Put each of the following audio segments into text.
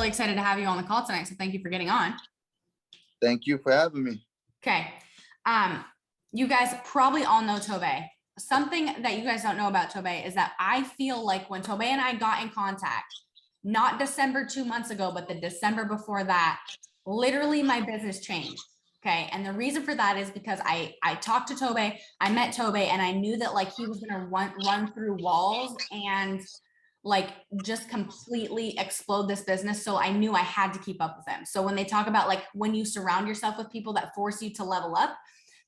really excited to have you on the call tonight. So thank you for getting on. Thank you for having me. Okay. You guys probably all know Tobe. Something that you guys don't know about Tobe is that I feel like when Tobe and I got in contact, not December 2 months ago, but the December before that, literally my business changed. Okay. And the reason for that is because I talked to Tobe, I met Tobe, and I knew that like he was going to run through walls and like just completely explode this business. So I knew I had to keep up with him. So when they talk about like when you surround yourself with people that force you to level up,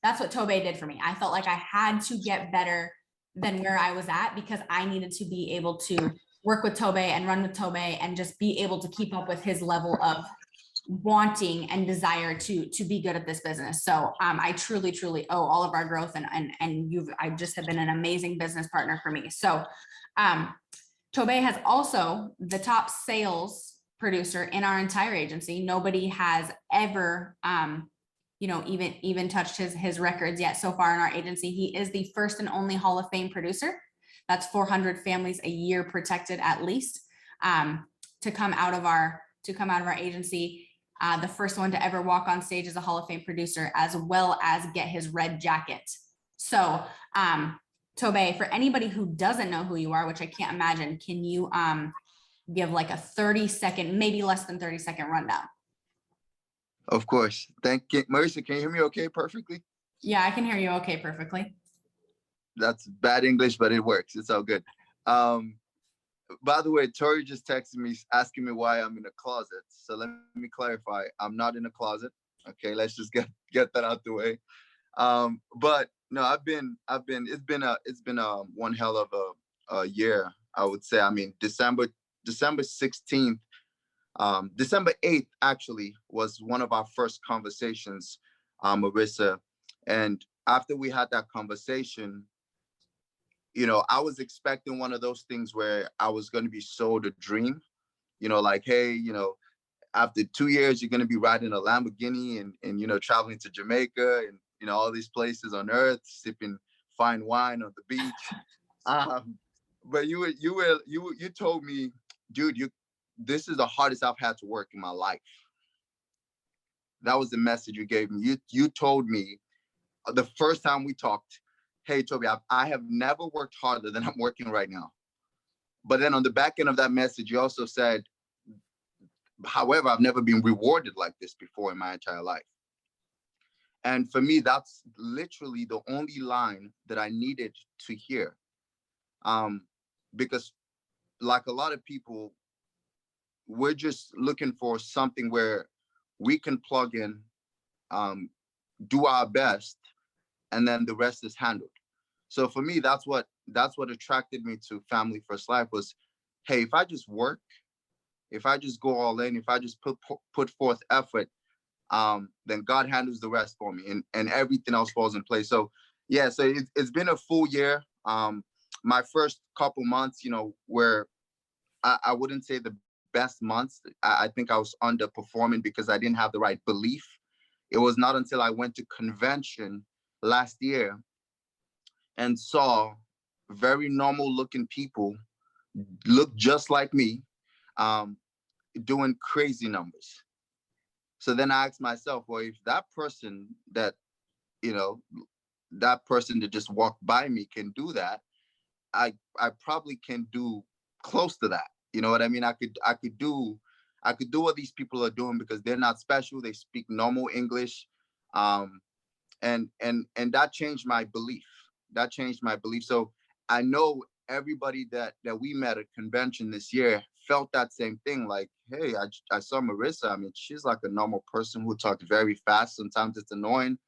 that's what Tobe did for me. I felt like I had to get better than where I was at because I needed to be able to work with Tobe and run with Tobe and just be able to keep up with his level of wanting and desire to be good at this business. So I truly owe all of our growth and I just have been an amazing business partner for me. So Tobe has also the top sales producer in our entire agency. Nobody has ever even touched his records yet so far in our agency. He is the first and only Hall of Fame producer. That's 400 families a year protected at least to come out of our agency. The first one to ever walk on stage as a Hall of Fame producer, as well as get his red jacket. So Tobe, for anybody who doesn't know who you are, which I can't imagine, can you give like a 30-second, maybe less than 30-second rundown? Of course. Thank you. Marissa, can you hear me okay perfectly? Yeah, I can hear you okay perfectly. That's bad English, but it works. It's all good. By the way, Tori just texted me asking me why I'm in a closet. So let me clarify. I'm not in a closet. Okay, let's just get that out the way. But no, it's been one hell of a year, I would say. I mean, December 16th, December 8th actually was one of our first conversations, Marissa. And after we had that conversation, I was expecting one of those things where I was going to be sold a dream, like, hey, after 2 years, you're going to be riding a Lamborghini and traveling to Jamaica and, all these places on earth, sipping fine wine on the beach. But you told me, dude, this is the hardest I've had to work in my life. That was the message you gave me. You told me the first time we talked, hey, Tobe, I have never worked harder than I'm working right now. But then on the back end of that message, you also said, however, I've never been rewarded like this before in my entire life. And for me, that's literally the only line that I needed to hear. Because like a lot of people, we're just looking for something where we can plug in, do our best, and then the rest is handled. So for me, that's what attracted me to Family First Life was, hey, if I just work, if I just go all in, if I just put forth effort, then God handles the rest for me, and everything else falls in place. So yeah, so it's been a full year. My first couple months, where I wouldn't say the best months. I think I was underperforming because I didn't have the right belief. It was not until I went to convention last year and saw very normal looking people look just like me, doing crazy numbers. So then I asked myself, well, if that person that just walked by me can do that, I probably can do close to that. You know what I mean? I could do what these people are doing because they're not special. They speak normal English. And that changed my belief. So I know everybody that we met at convention this year felt that same thing. Like, hey, I saw Marissa. I mean, she's like a normal person who talks very fast. Sometimes it's annoying,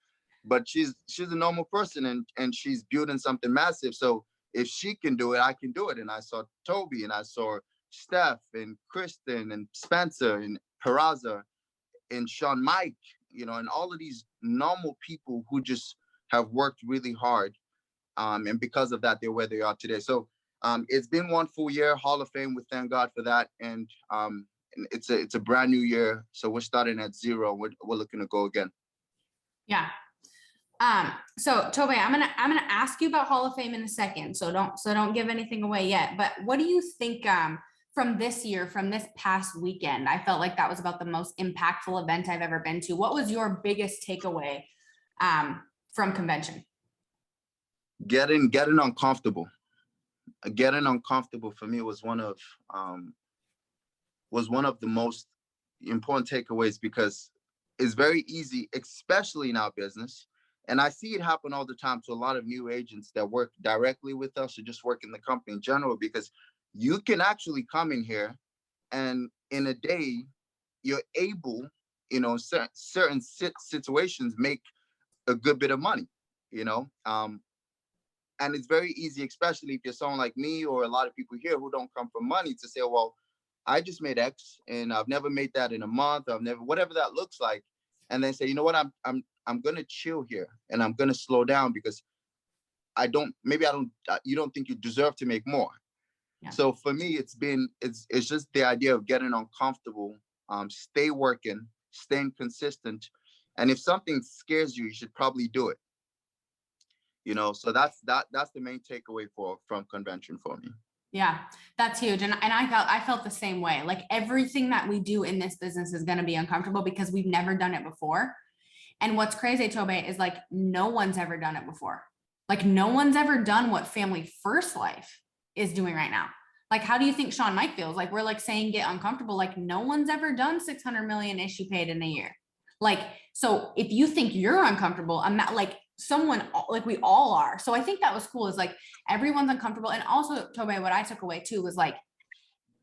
but she's a normal person and she's building something massive. So if she can do it, I can do it. And I saw Toby and I saw Steph and Kristen and Spencer and Peraza and Sean Mike, and all of these normal people who just have worked really hard. And because of that, they're where they are today. So it's been one full year, Hall of Fame. We thank God for that. And it's a brand new year. So we're starting at zero. We're looking to go again. Yeah. So Tobe, I'm gonna ask you about Hall of Fame in a second. So don't give anything away yet. But what do you think from this year, from this past weekend, I felt like that was about the most impactful event I've ever been to. What was your biggest takeaway from convention? Getting uncomfortable. Getting uncomfortable for me was one of the most important takeaways, because it's very easy, especially in our business. And I see it happen all the time to a lot of new agents that work directly with us or just work in the company in general, because you can actually come in here and in a day, you're able, certain situations make a good bit of money, and it's very easy, especially if you're someone like me or a lot of people here who don't come from money, to say, well, I just made X and I've never made that in a month. I've never, whatever that looks like. And then say, you know what, I'm going to chill here and I'm going to slow down because you don't think you deserve to make more. Yeah. So for me, it's just the idea of getting uncomfortable, stay working, staying consistent. And if something scares you, you should probably do it. So that's the main takeaway from convention for me. Yeah, that's huge. And I felt the same way. Like everything that we do in this business is going to be uncomfortable because we've never done it before. And what's crazy, Tobe, is like no one's ever done it before. Like no one's ever done what Family First Life is doing right now. Like, how do you think Sean Mike feels? Like we're like saying get uncomfortable. Like no one's ever done 600 million issue paid in a year. Like, so if you think you're uncomfortable, I'm not like someone, like we all are. So I think that was cool, is like everyone's uncomfortable. And also, Tobe, what I took away too was like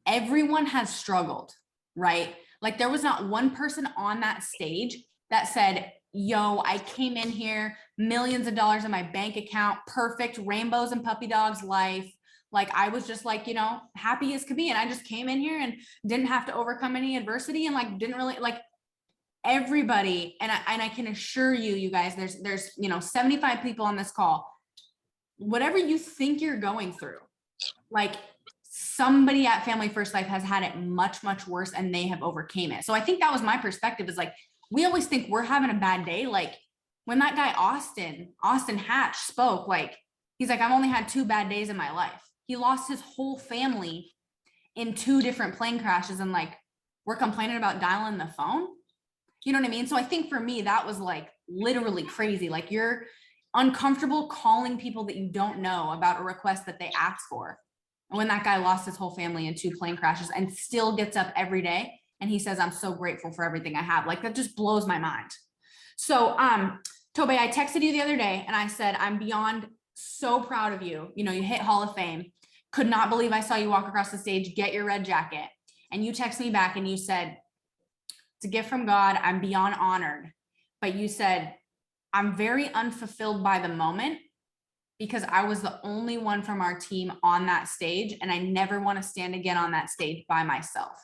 everyone has struggled, right? Like there was not one person on that stage that said, yo, I came in here, millions of dollars in my bank account, perfect, rainbows and puppy dogs life. Like I was just like, happy as could be. And I just came in here and didn't have to overcome any adversity and like didn't really like everybody. And I can assure you, you guys, there's 75 people on this call. Whatever you think you're going through, like somebody at Family First Life has had it much, much worse and they have overcame it. So I think that was my perspective, is like, we always think we're having a bad day. Like when that guy, Austin Hatch spoke, like, he's like, I've only had 2 bad days in my life. He lost his whole family in 2 different plane crashes. And like, we're complaining about dialing the phone. You know what I mean? So I think for me, that was like literally crazy. Like you're uncomfortable calling people that you don't know about a request that they asked for. And when that guy lost his whole family in 2 plane crashes and still gets up every day and he says, I'm so grateful for everything I have. Like that just blows my mind. So Tobe, I texted you the other day and I said, I'm beyond so proud of you. You hit Hall of Fame. Could not believe I saw you walk across the stage, get your red jacket. And you text me back and you said, it's a gift from God. I'm beyond honored. But you said, I'm very unfulfilled by the moment because I was the only one from our team on that stage. And I never want to stand again on that stage by myself.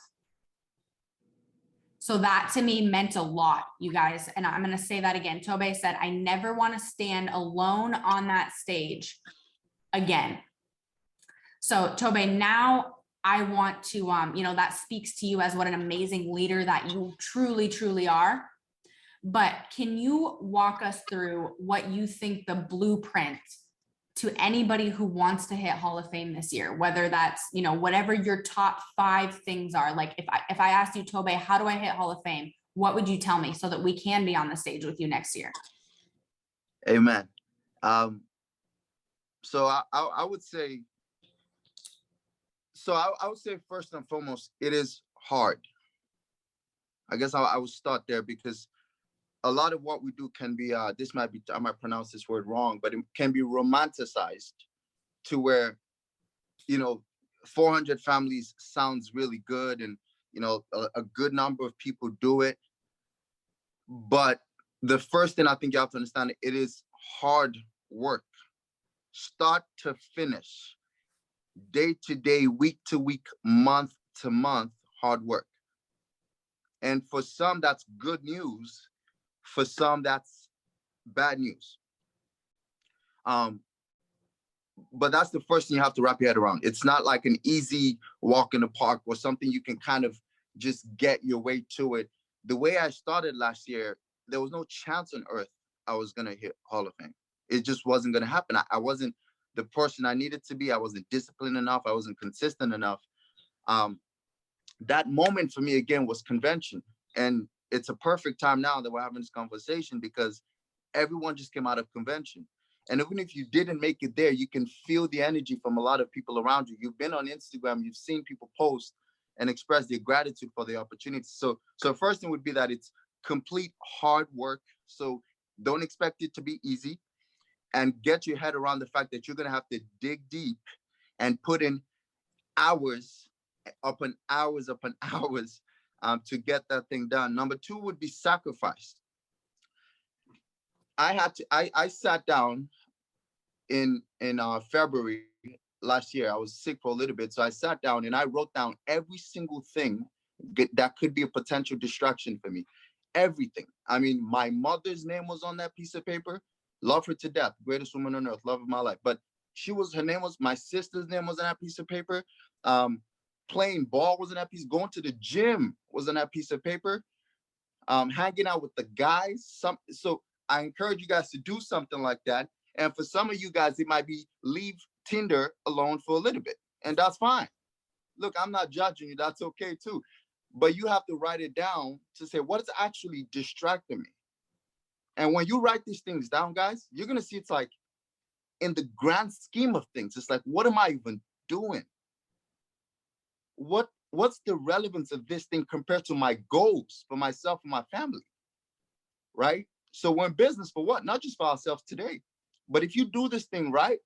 So that to me meant a lot, you guys. And I'm going to say that again. Tobe said, I never want to stand alone on that stage again. So Tobe, now I want to, that speaks to you as what an amazing leader that you truly, truly are. But can you walk us through what you think the blueprint to anybody who wants to hit Hall of Fame this year, whether that's, whatever your top 5 things are. Like if I asked you, Tobe, how do I hit Hall of Fame? What would you tell me so that we can be on the stage with you next year? Amen. So I would say, I would say first and foremost, it is hard. I guess I would start there, because a lot of what we do can be, I might pronounce this word wrong, but it can be romanticized to where, 400 families sounds really good. And, a good number of people do it. But the first thing I think you have to understand, it is hard work, start to finish, day to day, week to week, month to month, hard work. And for some, that's good news. For some, that's bad news. But that's the first thing you have to wrap your head around. It's not like an easy walk in the park or something you can kind of just get your way to it. The way I started last year, there was no chance on earth I was going to hit Hall of Fame. It just wasn't going to happen. I wasn't the person I needed to be. I wasn't disciplined enough. I wasn't consistent enough. That moment for me again was convention. And it's a perfect time now that we're having this conversation because everyone just came out of convention. And even if you didn't make it there, you can feel the energy from a lot of people around you. You've been on Instagram, you've seen people post and express their gratitude for the opportunity. So first thing would be that it's complete hard work. So don't expect it to be easy, and get your head around the fact that you're going to have to dig deep and put in hours upon hours upon hours to get that thing done. Number two would be sacrifice. I sat down in February last year. I was sick for a little bit. So I sat down and I wrote down every single thing that could be a potential distraction for me. Everything. I mean, my mother's name was on that piece of paper. Love her to death. Greatest woman on earth. Love of my life. But her name was, my sister's name was on that piece of paper. Playing ball was on that piece. Going to the gym was on that piece of paper. Hanging out with the guys. So I encourage you guys to do something like that. And for some of you guys, it might be leave Tinder alone for a little bit. And that's fine. Look, I'm not judging you. That's okay too. But you have to write it down to say, what is actually distracting me? And when you write these things down, guys, you're going to see it's like, in the grand scheme of things, it's like, what am I even doing? What's the relevance of this thing compared to my goals for myself and my family, right? So we're in business for what? Not just for ourselves today, but if you do this thing right,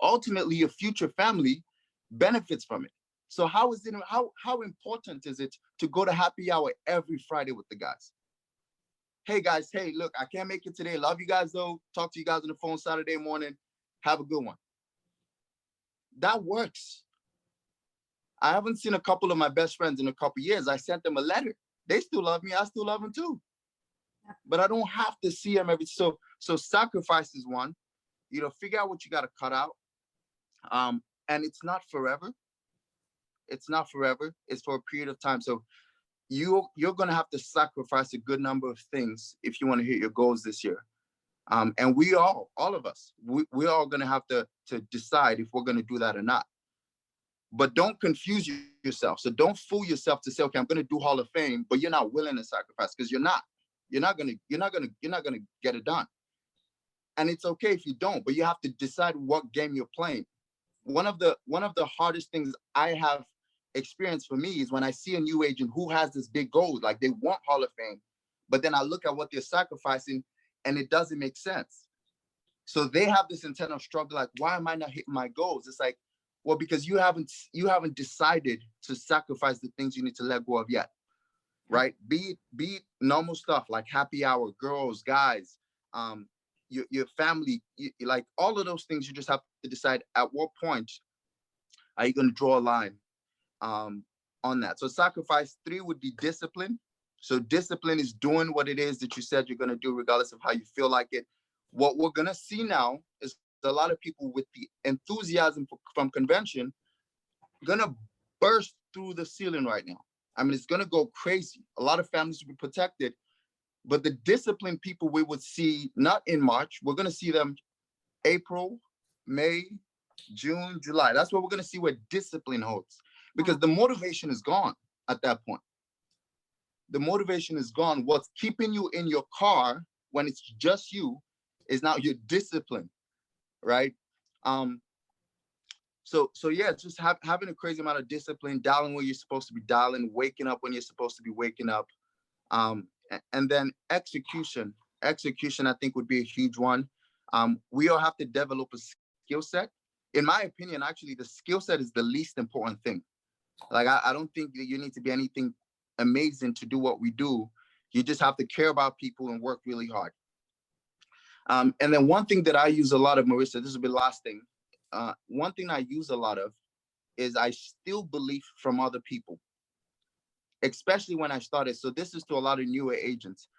ultimately your future family benefits from it. So how important is it to go to happy hour every Friday with the guys? Hey guys, hey, look, I can't make it today. Love you guys though. Talk to you guys on the phone Saturday morning. Have a good one. That works. I haven't seen a couple of my best friends in a couple of years. I sent them a letter. They still love me. I still love them too. But I don't have to see them every. So sacrifice is one. Figure out what you got to cut out. And it's not forever. It's not forever. It's for a period of time. So you're going to have to sacrifice a good number of things if you want to hit your goals this year. And all of us, we're all going to have to decide if we're going to do that or not. But don't confuse yourself. So don't fool yourself to say, okay, I'm going to do Hall of Fame, but you're not willing to sacrifice, because you're not going to get it done. And it's okay if you don't, but you have to decide what game you're playing. One of the hardest things I have experienced for me is when I see a new agent who has this big goal, like they want Hall of Fame, but then I look at what they're sacrificing and it doesn't make sense. So they have this internal struggle, like, why am I not hitting my goals? It's like, well, because you haven't decided to sacrifice the things you need to let go of yet, right? Be it normal stuff like happy hour, girls, guys, your family, like all of those things. You just have to decide at what point are you going to draw a line on that. So sacrifice 3 would be discipline. So discipline is doing what it is that you said you're going to do, regardless of how you feel like it. What we're going to see now is a lot of people with the enthusiasm from convention going to burst through the ceiling right now. I mean, it's going to go crazy. A lot of families will be protected, but the disciplined people we would see not in March. We're going to see them April, May, June, July. That's what we're going to see where discipline holds, because the motivation is gone at that point. The motivation is gone. What's keeping you in your car when it's just you is now your discipline, right? So yeah, it's just having a crazy amount of discipline, dialing when you're supposed to be dialing, waking up when you're supposed to be waking up. And then execution, I think would be a huge one. We all have to develop a skill set. In my opinion, actually, the skill set is the least important thing. Like, I don't think that you need to be anything amazing to do what we do. You just have to care about people and work really hard. And then one thing that I use a lot of, Marissa, this will be the last thing. One thing I use a lot of is I steal belief from other people, especially when I started. So this is to a lot of newer agents.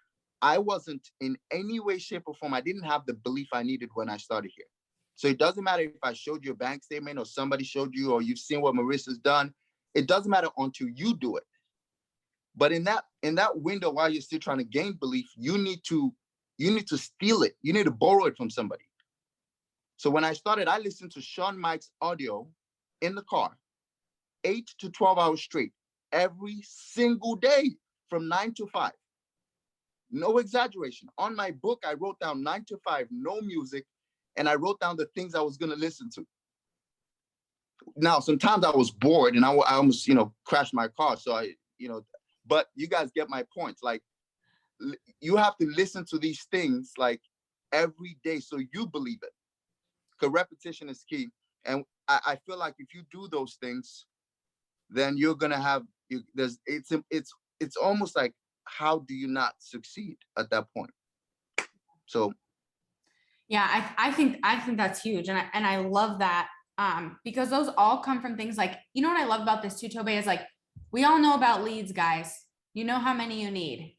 I wasn't in any way, shape, or form. I didn't have the belief I needed when I started here. So it doesn't matter if I showed you a bank statement or somebody showed you, or you've seen what Marissa's done. It doesn't matter until you do it. But in that window, while you're still trying to gain belief, you need to steal it. You need to borrow it from somebody. So when I started, I listened to Sean Mike's audio in the car. 8 to 12 hours straight every single day from 9 to 5. No exaggeration. On my book, I wrote down 9 to 5, no music, and I wrote down the things I was going to listen to. Now, sometimes I was bored and I almost, crashed my car. So but you guys get my point. Like, you have to listen to these things like every day so you believe it. Because repetition is key. And I feel like if you do those things, then you're gonna have it's almost like, how do you not succeed at that point? So yeah, I think that's huge, and I love that, because those all come from things like, you know what I love about this too, Tobe, is like, we all know about leads, guys. You know how many you need.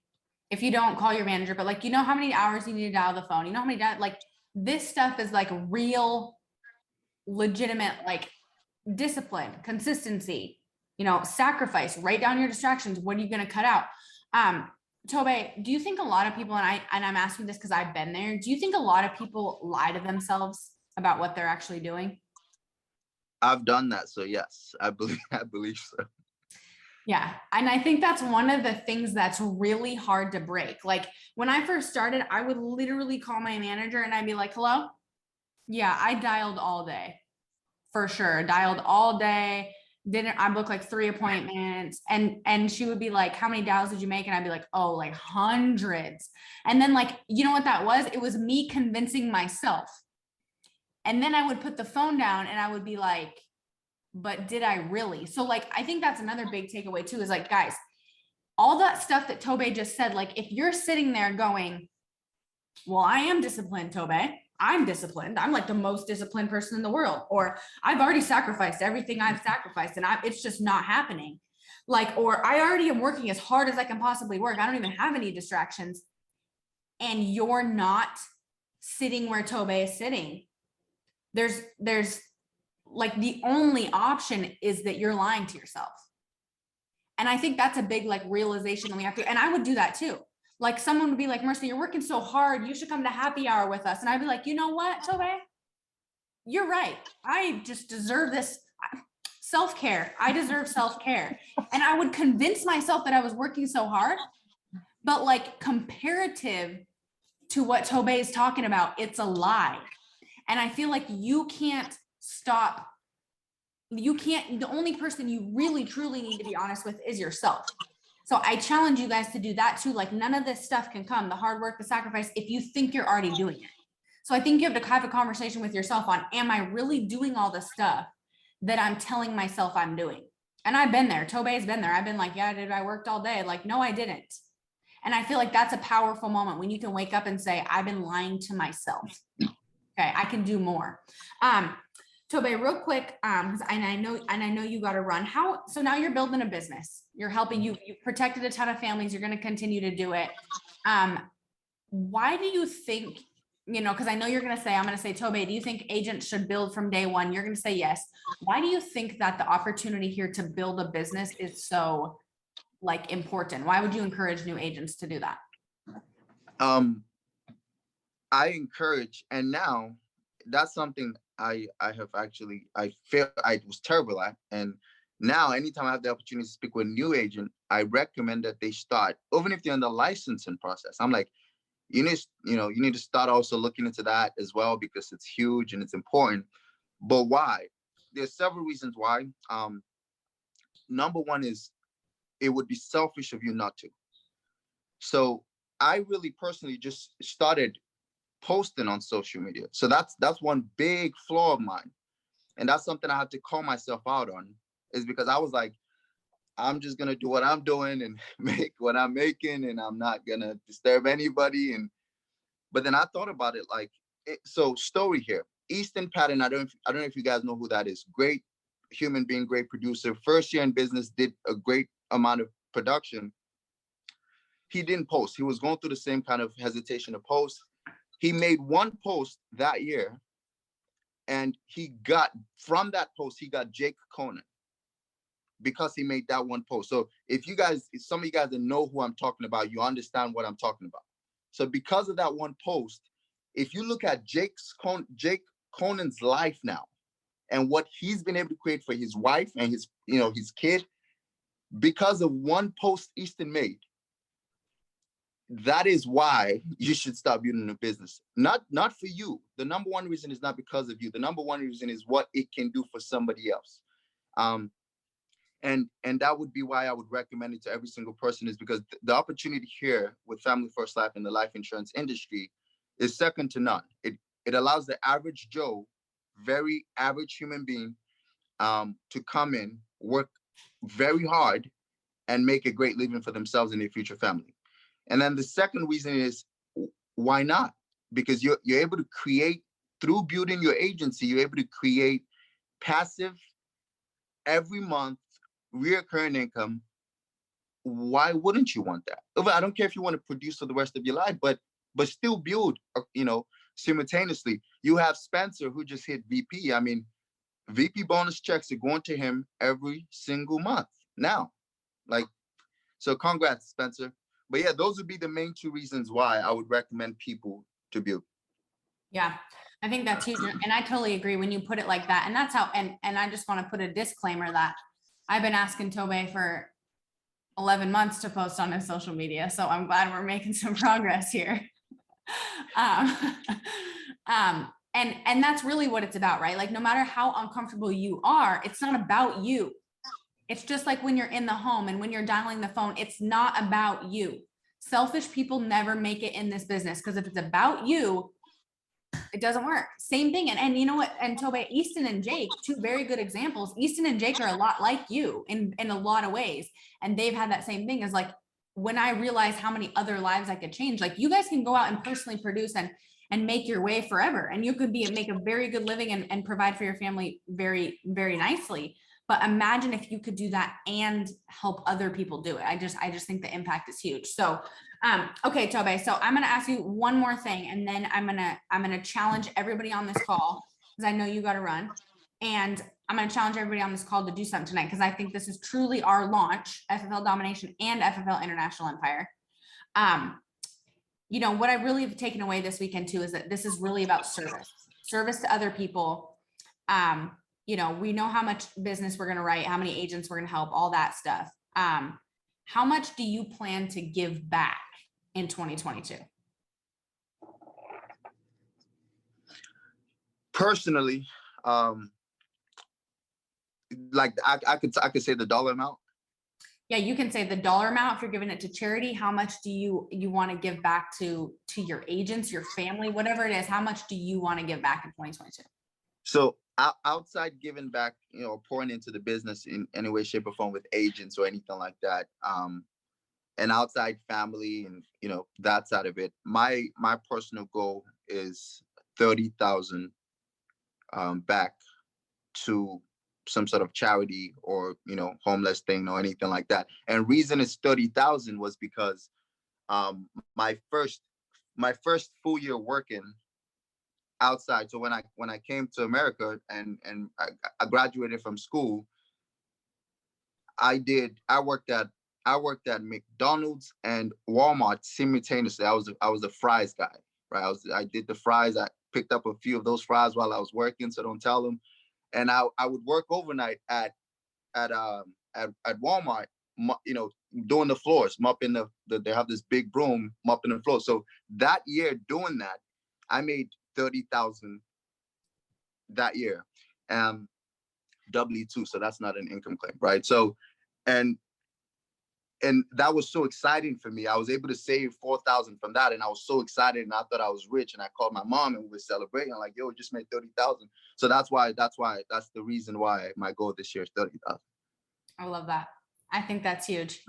If you don't, call your manager, but like, you know how many hours you need to dial the phone. You know how many like this stuff is like real, legitimate, like discipline, consistency, sacrifice. Write down your distractions. What are you going to cut out? Tobe, do you think a lot of people, and I'm asking this because I've been there, do you think a lot of people lie to themselves about what they're actually doing? I've done that. So yes, I believe so. Yeah. And I think that's one of the things that's really hard to break. Like when I first started, I would literally call my manager and I'd be like, hello? Yeah, I dialed all day. For sure. Dialed all day. I booked like 3 appointments, and she would be like, how many dials did you make? And I'd be like, oh, like hundreds. And then like, you know what that was? It was me convincing myself. And then I would put the phone down and I would be like, but did I really? So like, I think that's another big takeaway too, is like, guys, all that stuff that Tobe just said, like, if you're sitting there going, well, I am disciplined, Tobe. I'm disciplined. I'm like the most disciplined person in the world. Or I've already sacrificed everything I've sacrificed and it's just not happening. Like, or I already am working as hard as I can possibly work. I don't even have any distractions. And you're not sitting where Tobe is sitting. There's like the only option is that you're lying to yourself. And I think that's a big like realization that we have to, and I would do that too. Like someone would be like, Marcia, you're working so hard. You should come to happy hour with us. And I'd be like, you know what, Tobe? You're right. I just deserve this self-care. I deserve self-care. And I would convince myself that I was working so hard, but like comparative to what Tobe is talking about, it's a lie. And I feel like you can't stop. The only person you really truly need to be honest with is yourself. So I challenge you guys to do that too. Like none of this stuff can come, the hard work, the sacrifice, if you think you're already doing it. So I think you have to have a conversation with yourself on, am I really doing all the stuff that I'm telling myself I'm doing? And I've been there. Tobe's been there. I've been like, yeah, I worked all day? Like, no, I didn't. And I feel like that's a powerful moment when you can wake up and say, I've been lying to myself. Okay, I can do more. Tobe, real quick, and I know you got to run. So now you're building a business. You're helping. You've protected a ton of families. You're going to continue to do it. Why do you think? Because I know you're going to say, I'm going to say, Tobe, do you think agents should build from day one? You're going to say yes. Why do you think that the opportunity here to build a business is so like important? Why would you encourage new agents to do that? I encourage, and now that's something I feel I was terrible at. And now anytime I have the opportunity to speak with a new agent, I recommend that they start, even if they're in the licensing process. I'm like, you need to start also looking into that as well, because it's huge and it's important. But why? There's several reasons why. Number one is it would be selfish of you not to. So I really personally just started posting on social media. So that's one big flaw of mine. And that's something I had to call myself out on, is because I was like, I'm just going to do what I'm doing and make what I'm making, and I'm not going to disturb anybody. But then I thought about it like, so story here, Easton Patton, I don't know if you guys know who that is. Great human being, great producer. First year in business, did a great amount of production. He didn't post. He was going through the same kind of hesitation to post. He made one post that year, and from that post, he got Jake Conan, because he made that one post. So if some of you guys that know who I'm talking about, you understand what I'm talking about. So because of that one post, if you look at Jake Conan's life now and what he's been able to create for his wife and his his kid, because of one post Easton made. That is why you should stop building a business. Not for you. The number one reason is not because of you. The number one reason is what it can do for somebody else. And that would be why I would recommend it to every single person, is because the opportunity here with Family First Life in the life insurance industry is second to none. It allows the average Joe, very average human being, to come in, work very hard, and make a great living for themselves and their future family. And then the second reason is, why not? Because you're able to create, through building your agency, you're able to create passive, every month, recurring income. Why wouldn't you want that? I don't care if you want to produce for the rest of your life, but still build, simultaneously. You have Spencer, who just hit VP. I mean, VP bonus checks are going to him every single month now. So congrats, Spencer. But yeah, those would be the main two reasons why I would recommend people to build. Yeah, I think that's huge. And I totally agree when you put it like that. And that's how, and I just want to put a disclaimer that I've been asking Tobe for 11 months to post on his social media. So I'm glad we're making some progress here. And that's really what it's about, right? Like, no matter how uncomfortable you are, it's not about you. It's just like when you're in the home and when you're dialing the phone, it's not about you. Selfish people never make it in this business, because if it's about you, it doesn't work. Same thing. And you know what? And Tobe, Easton and Jake, two very good examples. Easton and Jake are a lot like you in a lot of ways. And they've had that same thing, as like, when I realized how many other lives I could change, like, you guys can go out and personally produce and make your way forever. And you could make a very good living and provide for your family very, very nicely. But imagine if you could do that and help other people do it. I just think the impact is huge. So, okay, Tobe, so I'm going to ask you one more thing, and then I'm going to challenge everybody on this call, because I know you got to run. And I'm going to challenge everybody on this call to do something tonight, because I think this is truly our launch, FFL Domination and FFL International Empire. What I really have taken away this weekend too is that this is really about service to other people. We know how much business we're going to write, how many agents we're going to help, all that stuff. How much do you plan to give back in 2022? Personally, I could say the dollar amount. Yeah, you can say the dollar amount if you're giving it to charity. How much do you want to give back to your agents, your family, whatever it is? How much do you want to give back in 2022? So outside giving back, pouring into the business in any way, shape, or form with agents or anything like that, and outside family and that side of it, my personal goal is 30,000 back to some sort of charity or homeless thing or anything like that. And reason it's 30,000 was because my first full year working outside. So when I came to America and I graduated from school, I worked at McDonald's and Walmart simultaneously. I was a fries guy, right? I did the fries. I picked up a few of those fries while I was working, so don't tell them. And I would work overnight at Walmart, doing the floors, mopping they have this big broom mopping the floor. So that year doing that, I made 30,000 that year, W-2. So that's not an income claim, right? So, and that was so exciting for me. I was able to save 4,000 from that, and I was so excited, and I thought I was rich. And I called my mom, and we were celebrating. I'm like, "Yo, we just made 30,000." So that's the reason why my goal this year is 30,000. I love that. I think that's huge.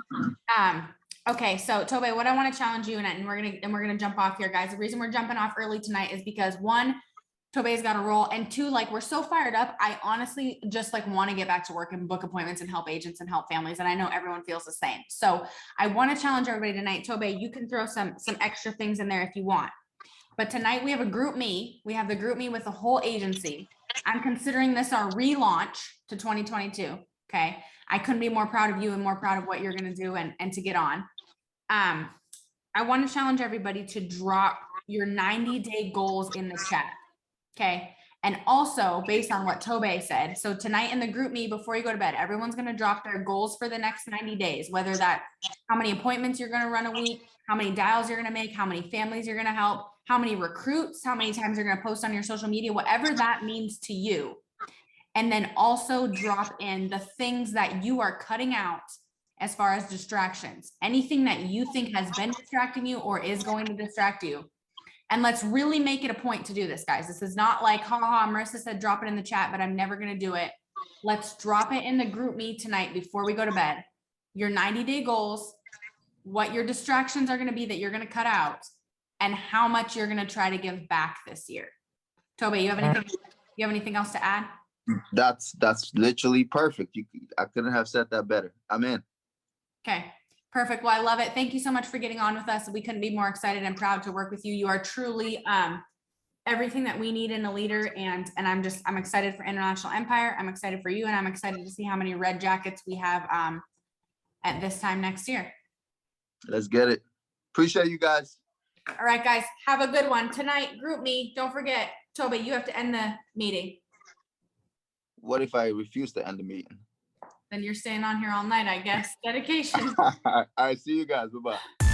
Okay, so Tobe, what I want to challenge you, and we're gonna jump off here, guys. The reason we're jumping off early tonight is because, one, Tobe's got a roll, and two, like, we're so fired up. I honestly just want to get back to work and book appointments and help agents and help families. And I know everyone feels the same. So I want to challenge everybody tonight. Tobe, you can throw some extra things in there if you want. But tonight we have a group me. We have the group me with the whole agency. I'm considering this our relaunch to 2022. Okay. I couldn't be more proud of you and more proud of what you're going to do and to get on. I want to challenge everybody to drop your 90-day goals in the chat. Okay. And also based on what Tobe said, so tonight in the group me, before you go to bed, everyone's going to drop their goals for the next 90 days, whether that how many appointments you're going to run a week, how many dials you're going to make, how many families you're going to help, how many recruits, how many times you're going to post on your social media, whatever that means to you. And then also drop in the things that you are cutting out as far as distractions, anything that you think has been distracting you or is going to distract you. And let's really make it a point to do this, guys. This is not like, ha ha, Marissa said, drop it in the chat, but I'm never going to do it. Let's drop it in the group me tonight before we go to bed. Your 90-day goals, what your distractions are going to be that you're going to cut out, and how much you're going to try to give back this year. Tobe, you have anything else to add? That's literally perfect. I couldn't have said that better. I'm in. Okay. Perfect. Well, I love it. Thank you so much for getting on with us. We couldn't be more excited and proud to work with you. You are truly everything that we need in a leader. And I'm excited for International Empire. I'm excited for you. And I'm excited to see how many red jackets we have at this time next year. Let's get it. Appreciate you guys. All right, guys. Have a good one. Tonight, group me. Don't forget, Tobe, you have to end the meeting. What if I refuse to end the meeting? Then you're staying on here all night, I guess. Dedication. All right, see you guys. Bye-bye.